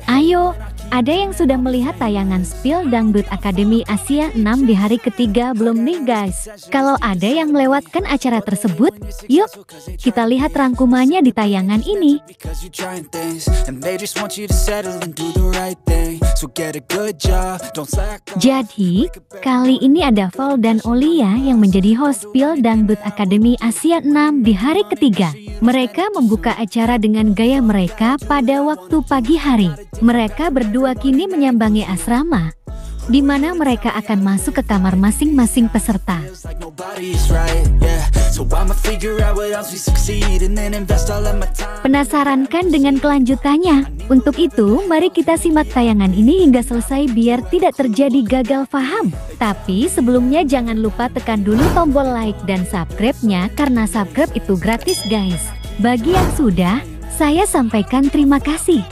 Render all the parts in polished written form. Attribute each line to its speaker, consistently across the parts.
Speaker 1: Ayo, ada yang sudah melihat tayangan Spill Dangdut Akademi Asia 6 di hari ketiga belum nih guys? Kalau ada yang melewatkan acara tersebut, yuk kita lihat rangkumannya di tayangan ini. Jadi, kali ini ada Val dan Olia yang menjadi host Spill Dangdut Akademi Asia 6 di hari ketiga. Mereka membuka acara dengan gaya mereka pada waktu pagi hari. Mereka berdua kini menyambangi asrama, di mana mereka akan masuk ke kamar masing-masing peserta. Penasaran kan dengan kelanjutannya? Untuk itu, mari kita simak tayangan ini hingga selesai biar tidak terjadi gagal paham. Tapi sebelumnya jangan lupa tekan dulu tombol like dan subscribe-nya karena subscribe itu gratis guys. Bagi yang sudah, saya sampaikan terima kasih.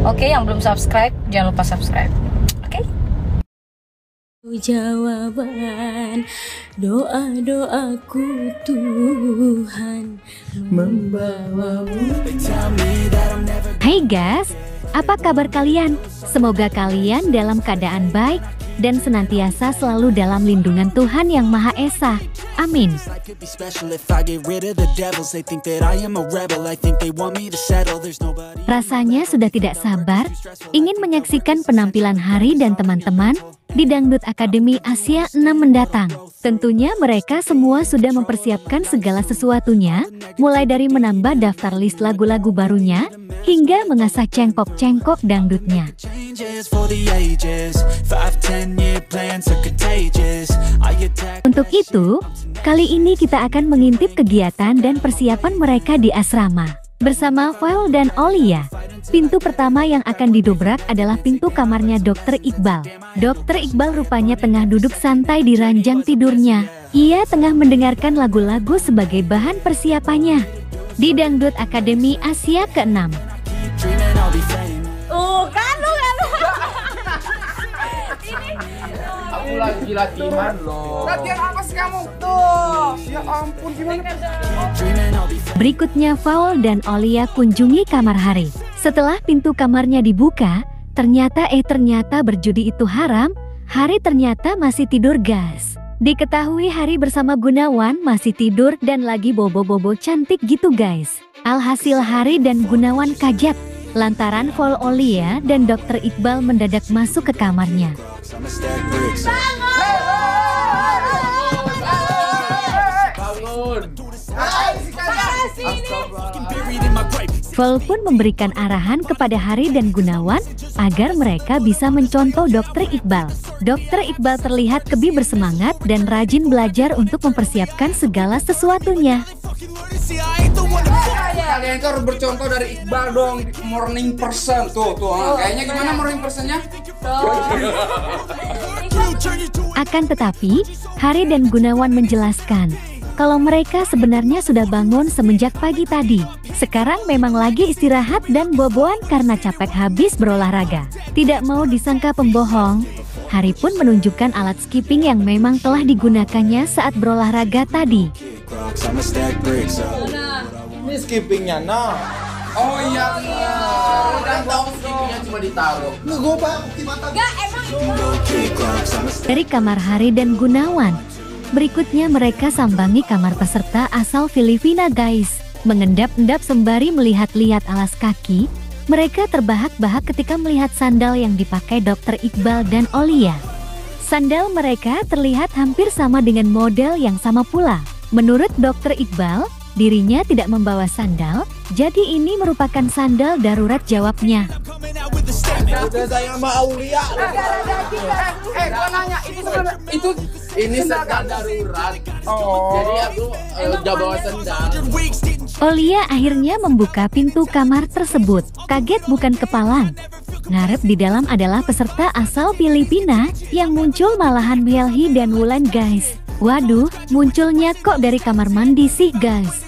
Speaker 2: Oke, yang belum subscribe, jangan lupa subscribe. Oke?
Speaker 3: Jawaban doa-doaku Tuhan membawamu.
Speaker 1: Hai guys, apa kabar kalian? Semoga kalian dalam keadaan baik dan senantiasa selalu dalam lindungan Tuhan Yang Maha Esa. Amin. Rasanya sudah tidak sabar ingin menyaksikan penampilan Hari dan teman-teman di Dangdut Akademi Asia 6 mendatang. Tentunya mereka semua sudah mempersiapkan segala sesuatunya, mulai dari menambah daftar list lagu-lagu barunya, hingga mengasah cengkok-cengkok dangdutnya. Untuk itu, kali ini kita akan mengintip kegiatan dan persiapan mereka di asrama. Bersama Val dan Olia, pintu pertama yang akan didobrak adalah pintu kamarnya Dr. Iqbal. Dr. Iqbal rupanya tengah duduk santai di ranjang tidurnya. Ia tengah mendengarkan lagu-lagu sebagai bahan persiapannya di Dangdut Akademi Asia ke-6.
Speaker 4: Aku lagi latihan loh. Latihan apa sih kamu? Tuh, ya ampun gimana?
Speaker 1: Berikutnya Val dan Olia kunjungi kamar Hari. Setelah pintu kamarnya dibuka, ternyata berjudi itu haram. Hari ternyata masih tidur guys. Diketahui Hari bersama Gunawan masih tidur dan lagi bobo-bobo cantik gitu guys. Alhasil Hari dan Gunawan kaget lantaran Val, Olia dan Dr. Iqbal mendadak masuk ke kamarnya. Val pun memberikan arahan kepada Hari dan Gunawan agar mereka bisa mencontoh Dr. Iqbal. Dr. Iqbal terlihat lebih bersemangat dan rajin belajar untuk mempersiapkan segala sesuatunya.
Speaker 4: Kalian itu harus bercontoh dari Iqbal dong, morning person. Tuh, kayaknya gimana morning personnya?
Speaker 1: Akan tetapi, Hari dan Gunawan menjelaskan kalau mereka sebenarnya sudah bangun semenjak pagi tadi. Sekarang memang lagi istirahat dan boboan karena capek habis berolahraga. Tidak mau disangka pembohong, Hari pun menunjukkan alat skipping yang memang telah digunakannya saat berolahraga tadi.
Speaker 5: Ini skippingnya, nah.
Speaker 4: Oh iya, udah tahu skippingnya cuma ditaruh.
Speaker 1: Dari kamar Hari dan Gunawan, berikutnya mereka sambangi kamar peserta asal Filipina guys. Mengendap-endap sembari melihat-lihat alas kaki, mereka terbahak-bahak ketika melihat sandal yang dipakai Dr. Iqbal dan Olia. Sandal mereka terlihat hampir sama dengan model yang sama pula. Menurut Dr. Iqbal, dirinya tidak membawa sandal, jadi ini merupakan sandal darurat jawabnya.
Speaker 5: Udah sayang sama Aulia.
Speaker 4: Gua nanya, ini sandal darurat. Jadi aku udah bawa sandal.
Speaker 1: Olia akhirnya membuka pintu kamar tersebut. Kaget bukan kepalang. Ngarep di dalam adalah peserta asal Filipina yang muncul malahan Melhi dan Wulan guys. Waduh, munculnya kok dari kamar mandi sih guys.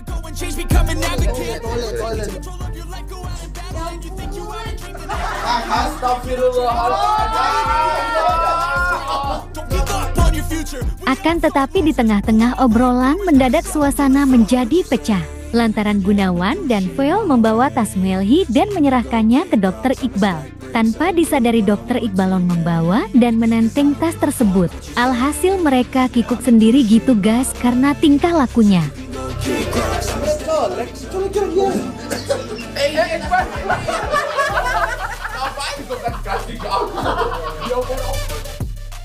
Speaker 1: Akan tetapi di tengah-tengah obrolan mendadak suasana menjadi pecah. Lantaran Gunawan dan Veil membawa tas Melhi dan menyerahkannya ke Dokter Iqbal. Tanpa disadari Dokter Iqbalon membawa dan menenteng tas tersebut. Alhasil mereka kikuk sendiri gitu guys karena tingkah lakunya.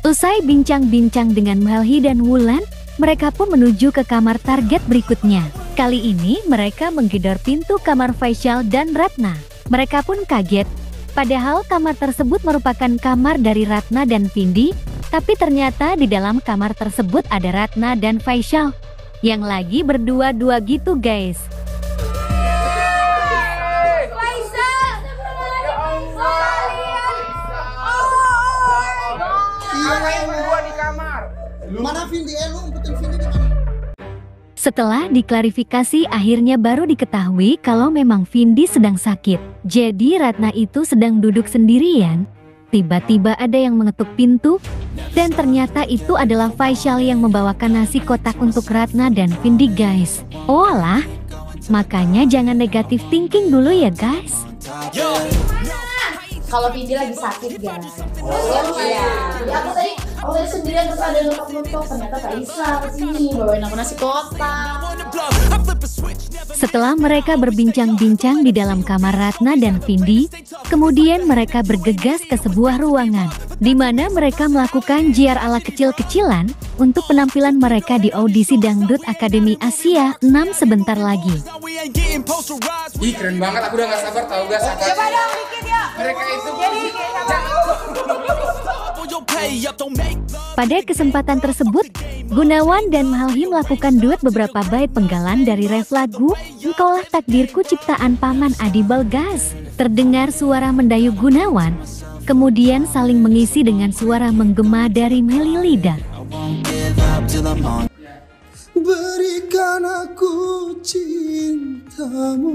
Speaker 1: Usai bincang-bincang dengan Melhi dan Wulan, mereka pun menuju ke kamar target berikutnya. Kali ini mereka menggedor pintu kamar Faisal dan Ratna. Mereka pun kaget, padahal kamar tersebut merupakan kamar dari Ratna dan Vindi, tapi ternyata di dalam kamar tersebut ada Ratna dan Faisal yang lagi berdua-dua gitu guys.
Speaker 5: Mana Vindi? Lu umpetin Vindi di mana?
Speaker 1: Setelah diklarifikasi akhirnya baru diketahui kalau memang Vindi sedang sakit. Jadi Ratna itu sedang duduk sendirian. Tiba-tiba ada yang mengetuk pintu dan ternyata itu adalah Faisal yang membawakan nasi kotak untuk Ratna dan Vindi guys. Oh alah, makanya jangan negatif thinking dulu ya guys.
Speaker 2: Kalau Vindi lagi sakit guys. Iya. Jadi aku tadi sendirian terus ada nutup-nutup, ternyata Faisal kesini bawain aku nasi kotak.
Speaker 1: Setelah mereka berbincang-bincang di dalam kamar Ratna dan Vindi, kemudian mereka bergegas ke sebuah ruangan, di mana mereka melakukan JR ala kecil-kecilan untuk penampilan mereka di audisi Dangdut Akademi Asia 6 sebentar lagi.
Speaker 4: Ih keren banget, aku udah gak sabar tau gak sabar.
Speaker 2: Coba dong dikit ya.
Speaker 4: Mereka itu
Speaker 1: Pada kesempatan tersebut, Gunawan dan Melhi melakukan duet beberapa bait penggalan dari ref lagu Engkaulah Takdirku ciptaan Paman Adibal guys. Terdengar suara mendayu Gunawan, kemudian saling mengisi dengan suara menggema dari Melilida.
Speaker 5: Berikan aku cintamu.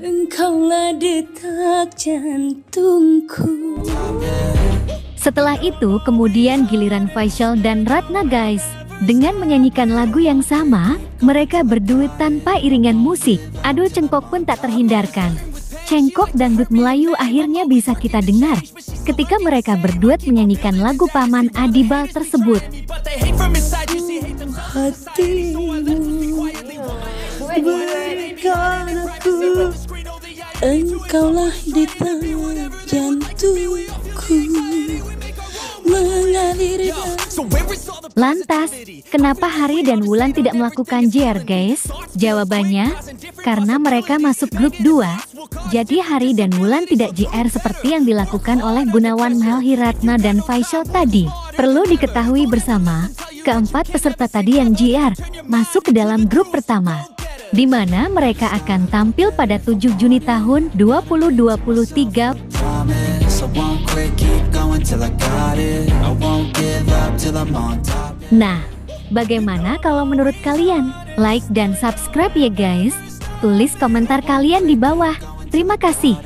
Speaker 3: Engkaulah detak jantungku.
Speaker 1: Setelah itu kemudian giliran Faisal dan Ratna guys. Dengan menyanyikan lagu yang sama, mereka berduet tanpa iringan musik. Aduh cengkok pun tak terhindarkan. Cengkok dangdut Melayu akhirnya bisa kita dengar ketika mereka berduet menyanyikan lagu Paman Adibal tersebut.
Speaker 3: Hatimu berikan aku, engkaulah detak jantungku mengalir.
Speaker 1: Lantas, kenapa Hari dan Wulan tidak melakukan JR guys? Jawabannya, karena mereka masuk grup 2. Jadi Hari dan Wulan tidak JR seperti yang dilakukan oleh Gunawan, Melhi, Ratna, dan Faisal tadi. Perlu diketahui bersama, keempat peserta tadi yang JR masuk ke dalam grup pertama, di mana mereka akan tampil pada 7 Juni tahun 2023. Nah, bagaimana kalau menurut kalian? Like dan subscribe ya guys. Tulis komentar kalian di bawah. Terima kasih.